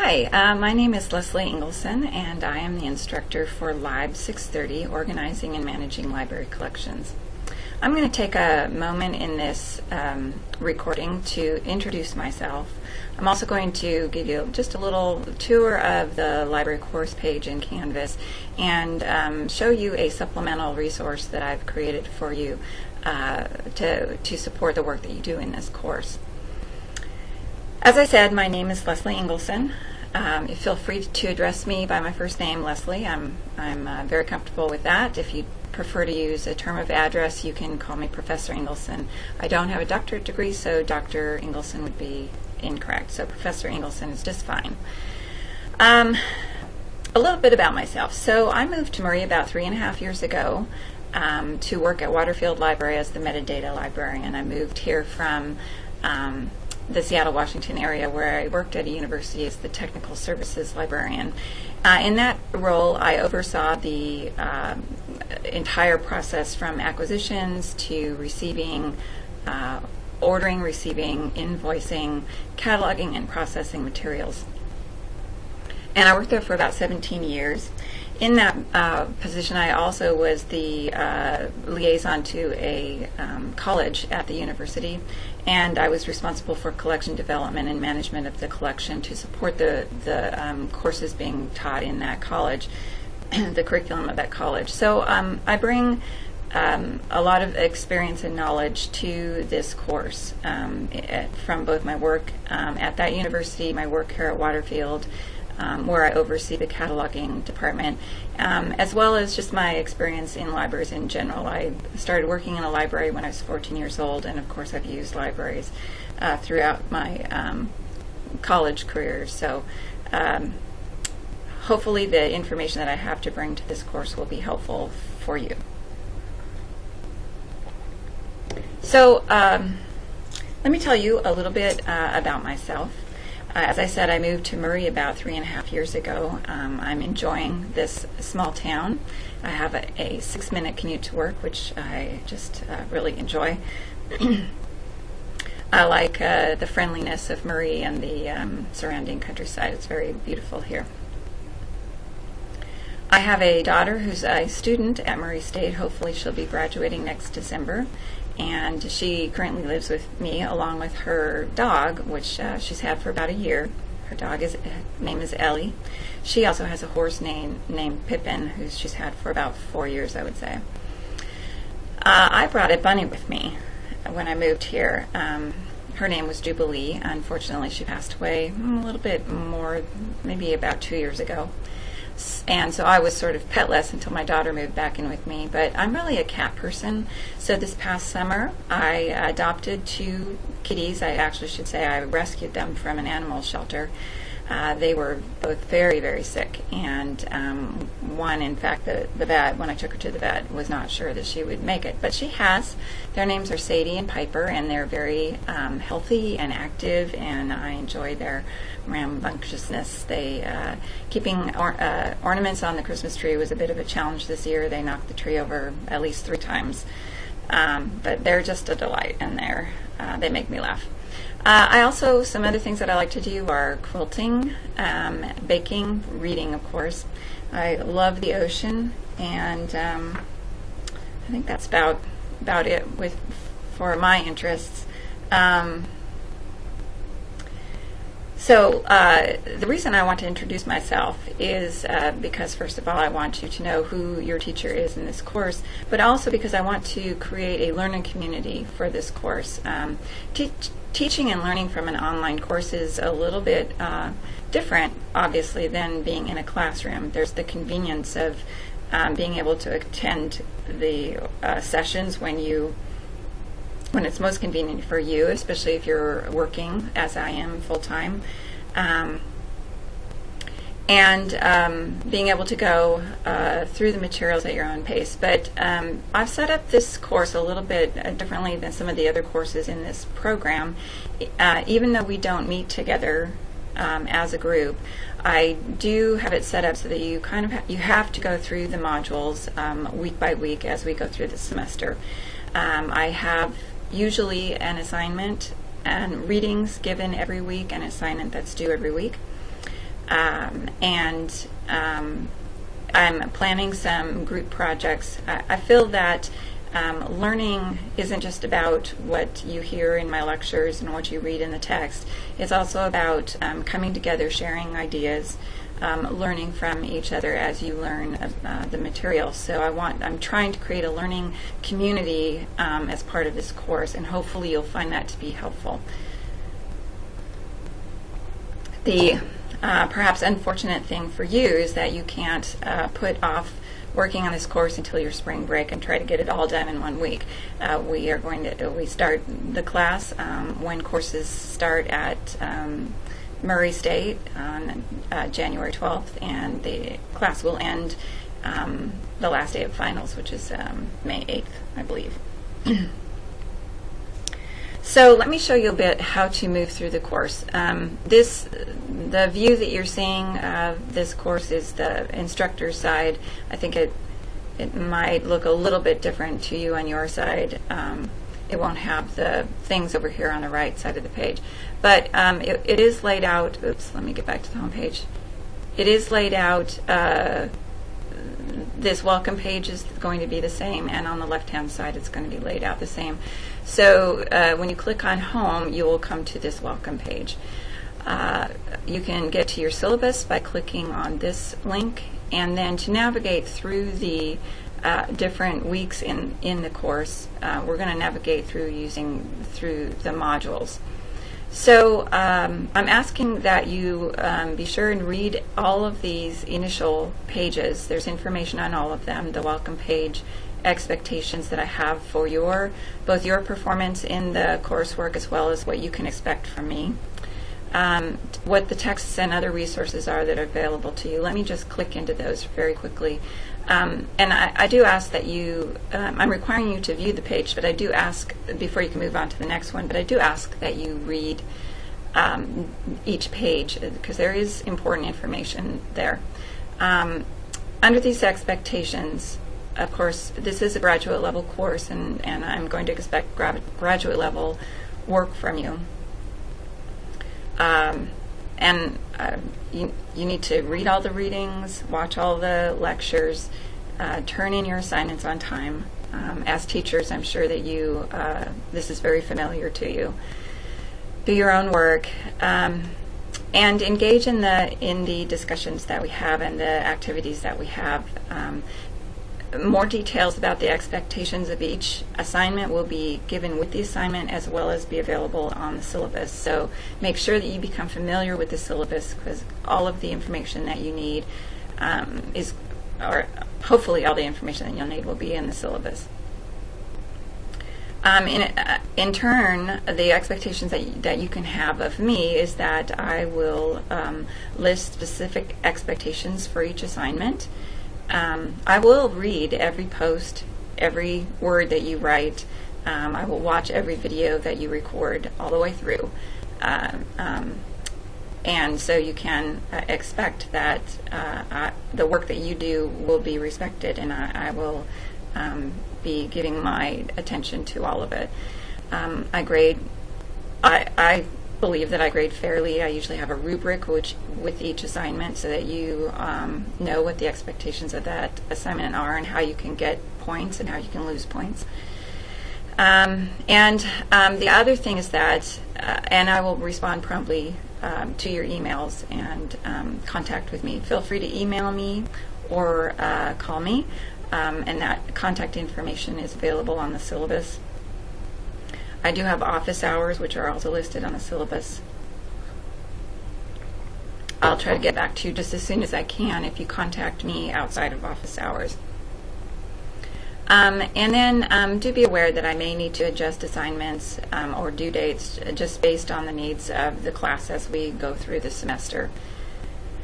Hi, my name is Leslie Ingleson, and I am the instructor for Lib 630, Organizing and Managing Library Collections. I'm going to take a moment in this recording to introduce myself. I'm also going to give you just a little tour of the library course page in Canvas and show you a supplemental resource that I've created for you to support the work that you do in this course. As I said, my name is Leslie Ingleson. Feel free to address me by my first name, Leslie. I'm very comfortable with that. If you prefer to use a term of address, you can call me Professor Ingleson. I don't have a doctorate degree, so Dr. Ingleson would be incorrect. So Professor Ingleson is just fine. A little bit about myself. So I moved to Murray about 3.5 years ago to work at Waterfield Library as the metadata librarian. I moved here from the Seattle, Washington area, where I worked at a university as the technical services librarian. In that role, I oversaw the entire process from acquisitions to receiving, ordering, receiving, invoicing, cataloging, and processing materials. And I worked there for about 17 years. In that position, I also was the liaison to a college at the university, and I was responsible for collection development and management of the collection to support the courses being taught in that college, the curriculum of that college. So I bring a lot of experience and knowledge to this course from both my work at that university, my work here at Waterfield, where I oversee the cataloging department, as well as just my experience in libraries in general. I started working in a library when I was 14 years old, and of course I've used libraries throughout my college career. So hopefully the information that I have to bring to this course will be helpful for you. So let me tell you a little bit about myself. As I said, I moved to Murray about 3.5 years ago. I'm enjoying this small town. I have a 6-minute commute to work, which I just really enjoy. I like the friendliness of Murray and the surrounding countryside. It's very beautiful here. I have a daughter who's a student at Murray State. Hopefully she'll be graduating next December. And she currently lives with me along with her dog, which she's had for about a year. Her name is Ellie. She also has a horse named Pippin, who she's had for about 4 years, I would say. I brought a bunny with me when I moved here. Her name was Jubilee. Unfortunately, she passed away a little bit more, maybe about 2 years ago. And so I was sort of petless until my daughter moved back in with me. But I'm really a cat person. So this past summer, I adopted 2 kitties. I actually should say I rescued them from an animal shelter. They were both very, very sick. And one, in fact, the vet, when I took her to the vet, was not sure that she would make it. But she has. Their names are Sadie and Piper, and they're very healthy and active, and I enjoy their rambunctiousness. Keeping ornaments on the Christmas tree was a bit of a challenge this year. They knocked the tree over at least 3 times. But they're just a delight, and they make me laugh. Some other things that I like to do are quilting, baking, reading, of course. I love the ocean, and I think that's about it for my interests. So the reason I want to introduce myself is because, first of all, I want you to know who your teacher is in this course, but also because I want to create a learning community for this course. Teaching and learning from an online course is a little bit different, obviously, than being in a classroom. There's the convenience of being able to attend the sessions when it's most convenient for you, especially if you're working, as I am, full-time. Being able to go through the materials at your own pace. But I've set up this course a little bit differently than some of the other courses in this program. Even though we don't meet together as a group, I do have it set up so that you have to go through the modules week by week as we go through the semester. I have usually an assignment and readings given every week, an assignment that's due every week. and I'm planning some group projects. I feel that learning isn't just about what you hear in my lectures and what you read in the text. It's also about coming together, sharing ideas, learning from each other as you learn the material. So I'm trying to create a learning community as part of this course, and hopefully you'll find that to be helpful. The perhaps unfortunate thing for you is that you can't put off working on this course until your spring break and try to get it all done in 1 week. We start the class when courses start at Murray State on January 12th, and the class will end the last day of finals, which is May 8th, I believe. So let me show you a bit how to move through the course. The view that you're seeing of this course is the instructor's side. I think it might look a little bit different to you on your side. It won't have the things over here on the right side of the page. But it is laid out, oops, let me get back to the home page. It is laid out, this welcome page is going to be the same, and on the left-hand side it's going to be laid out the same. So when you click on home, you will come to this welcome page. You can get to your syllabus by clicking on this link, and then to navigate through the different weeks in the course, we're going to navigate through the modules. So I'm asking that you be sure and read all of these initial pages. There's information on all of them, the welcome page, expectations that I have for both your performance in the coursework as well as what you can expect from me. What the texts and other resources are that are available to you. Let me just click into those very quickly. And I do ask that you, I'm requiring you to view the page, but I do ask, before you can move on to the next one, but I do ask that you read each page, because there is important information there. Under these expectations, of course, this is a graduate level course, and I'm going to expect graduate level work from you. You need to read all the readings, watch all the lectures, turn in your assignments on time. As teachers, I'm sure that this is very familiar to you. Do your own work, and engage in the discussions that we have and the activities that we have. More details about the expectations of each assignment will be given with the assignment, as well as be available on the syllabus. So make sure that you become familiar with the syllabus, because all of the information that you need or hopefully all the information that you'll need will be in the syllabus. In turn, the expectations that you can have of me is that I will list specific expectations for each assignment. I will read every post, every word that you write. I will watch every video that you record all the way through. And so you can expect that the work that you do will be respected, and I will be giving my attention to all of it. I believe that I grade fairly. I usually have a rubric with each assignment, so that you know what the expectations of that assignment are and how you can get points and how you can lose points. And the other thing is that, and I will respond promptly to your emails and contact with me. Feel free to email me or call me, and that contact information is available on the syllabus. I do have office hours, which are also listed on the syllabus. I'll try to get back to you just as soon as I can if you contact me outside of office hours. And then do be aware that I may need to adjust assignments or due dates just based on the needs of the class as we go through the semester.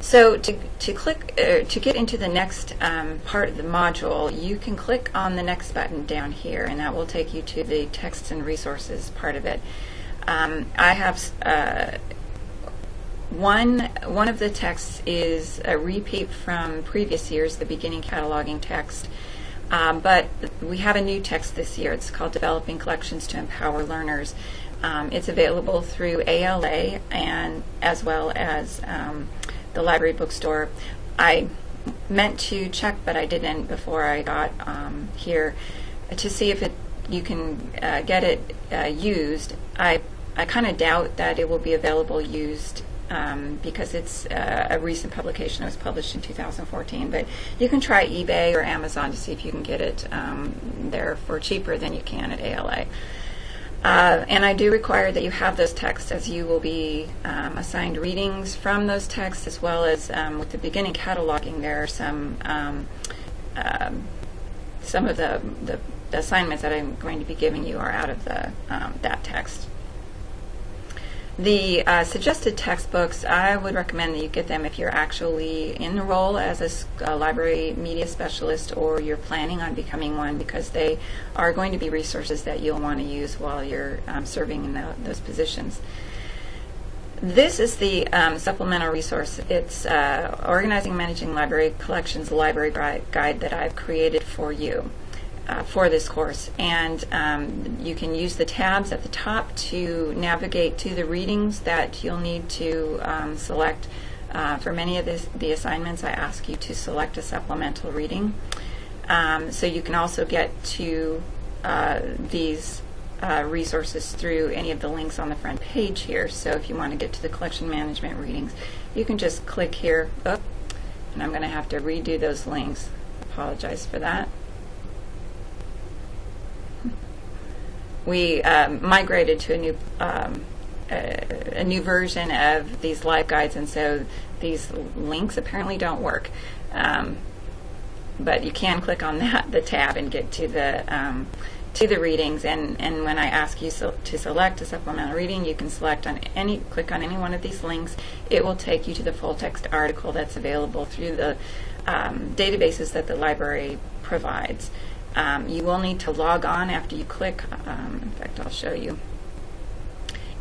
So to get into the next part of the module, you can click on the next button down here, and that will take you to the texts and resources part of it. I have one of the texts is a repeat from previous years, the beginning cataloging text. But we have a new text this year. It's called Developing Collections to Empower Learners. It's available through ALA and as well as the library bookstore. I meant to check, but I didn't before I got here to see if you can get it used. I kind of doubt that it will be available used because it's a recent publication. It was published in 2014, but you can try eBay or Amazon to see if you can get it there for cheaper than you can at ALA. And I do require that you have those texts, as you will be assigned readings from those texts, as well as with the beginning cataloging. There are some of the assignments that I'm going to be giving you are out of that text. The suggested textbooks, I would recommend that you get them if you're actually in the role as a library media specialist or you're planning on becoming one, because they are going to be resources that you'll want to use while you're serving in those positions. This is the supplemental resource. It's Organizing and Managing Library Collections Library Guide that I've created for you. For this course, and you can use the tabs at the top to navigate to the readings that you'll need to select. For many of the assignments, I ask you to select a supplemental reading. So you can also get to these resources through any of the links on the front page here. So if you want to get to the collection management readings, you can just click here. Oh, and I'm going to have to redo those links. Apologize for that. We migrated to a new version of these live guides, and so these links apparently don't work. But you can click on the tab and get to the readings. And when I ask you to select a supplemental reading, you can click on any one of these links. It will take you to the full text article that's available through the databases that the library provides. You will need to log on after you click. In fact, I'll show you.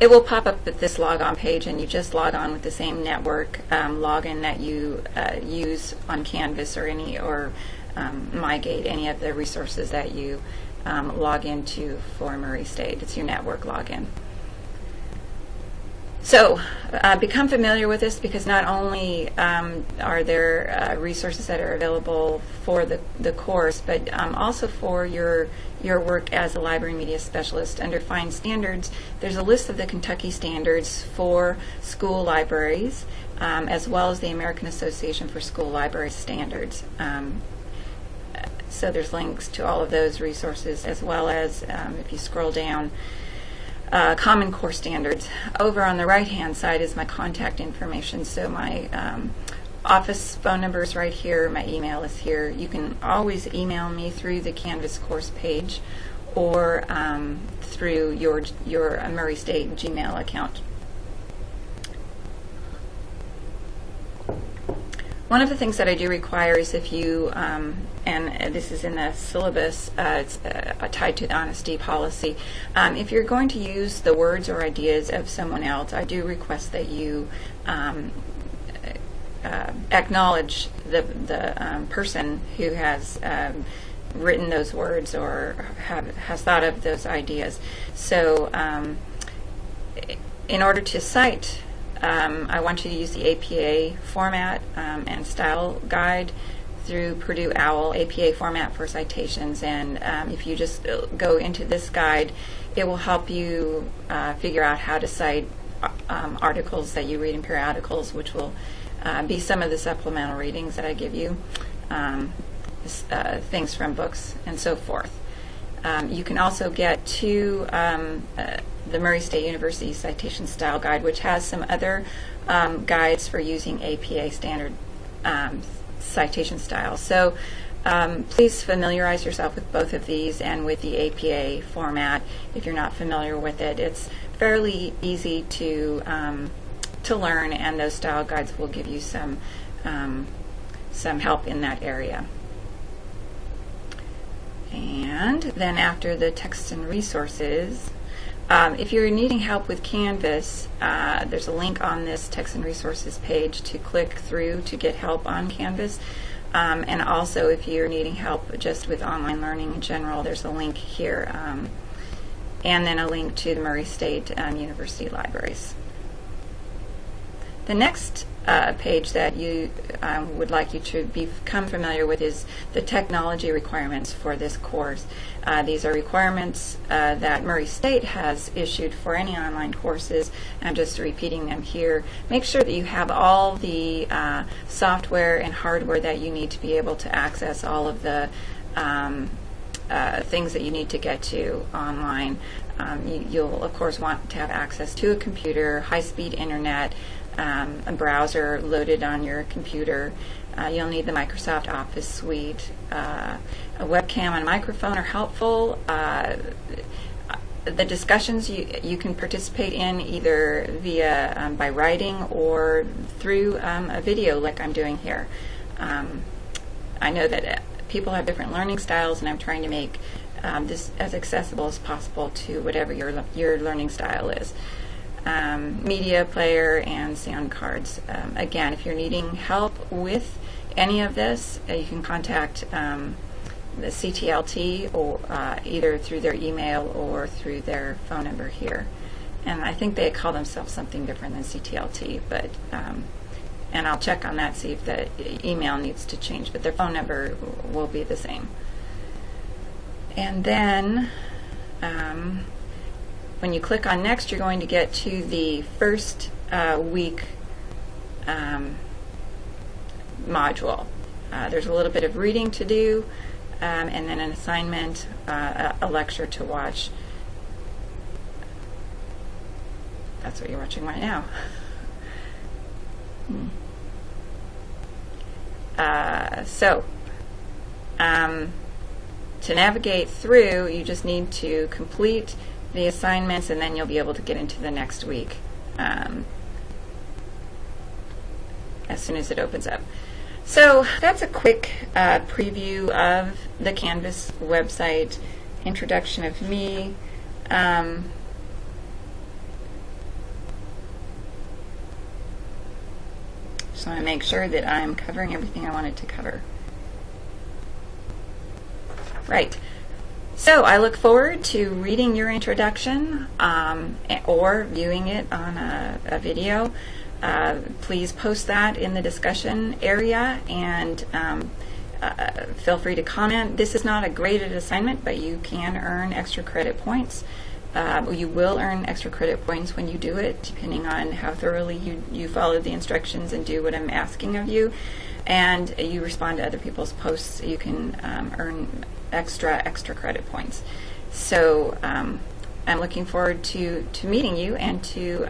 It will pop up at this logon page, and you just log on with the same network login that you use on Canvas or MyGate, any of the resources that you log into for Murray State. It's your network login. So become familiar with this, because not only are there resources that are available for the course, but also for your work as a library media specialist. Under Find Standards, there's a list of the Kentucky standards for school libraries, as well as the American Association for School Library Standards. So there's links to all of those resources, as well as, if you scroll down, Common Core Standards. Over on the right-hand side is my contact information. So my office phone number is right here. My email is here. You can always email me through the Canvas course page or through your Murray State Gmail account. One of the things that I do require is if you, and this is in the syllabus, it's tied to the honesty policy, if you're going to use the words or ideas of someone else, I do request that you acknowledge the person who has written those words or has thought of those ideas. So in order to cite, I want you to use the APA format and style guide through Purdue OWL, APA format for citations. And if you just go into this guide, it will help you figure out how to cite articles that you read in periodicals, which will be some of the supplemental readings that I give you, things from books and so forth. You can also get to the Murray State University Citation Style Guide, which has some other guides for using APA standard citation styles. So please familiarize yourself with both of these and with the APA format if you're not familiar with it. It's fairly easy to learn, and those style guides will give you some help in that area. And then after the texts and resources, if you're needing help with Canvas, there's a link on this text and resources page to click through to get help on Canvas. And also, if you're needing help just with online learning in general, there's a link here, and then a link to the Murray State University libraries. The next page that you would like you to become familiar with is the technology requirements for this course. These are requirements that Murray State has issued for any online courses. I'm just repeating them here. Make sure that you have all the software and hardware that you need to be able to access all of the things that you need to get to online. You'll, of course, want to have access to a computer, high-speed internet, a browser loaded on your computer. You'll need the Microsoft Office suite. A webcam and a microphone are helpful. The discussions you can participate in either via by writing or through a video like I'm doing here. I know that people have different learning styles, and I'm trying to make this as accessible as possible to whatever your learning style is. Media player and sound cards. Again, if you're needing help with any of this, you can contact the CTLT or either through their email or through their phone number here. And I think they call themselves something different than CTLT, but and I'll check on that, see if the email needs to change, but their phone number will be the same. And then when you click on next, you're going to get to the first week module. There's a little bit of reading to do, and then an assignment, a lecture to watch. That's what you're watching right now. To navigate through, you just need to complete the assignments, and then you'll be able to get into the next week as soon as it opens up. So that's a quick preview of the Canvas website, introduction of me. So I want to make sure that I'm covering everything I wanted to cover. Right. So I look forward to reading your introduction or viewing it on a video. Please post that in the discussion area, and feel free to comment. This is not a graded assignment, but you can earn extra credit points. You will earn extra credit points when you do it, depending on how thoroughly you follow the instructions and do what I'm asking of you. And you respond to other people's posts, you can earn extra credit points. So I'm looking forward to meeting you and to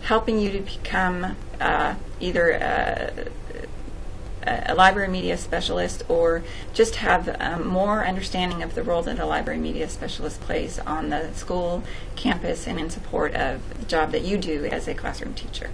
helping you to become either a library media specialist, or just have more understanding of the role that a library media specialist plays on the school campus and in support of the job that you do as a classroom teacher.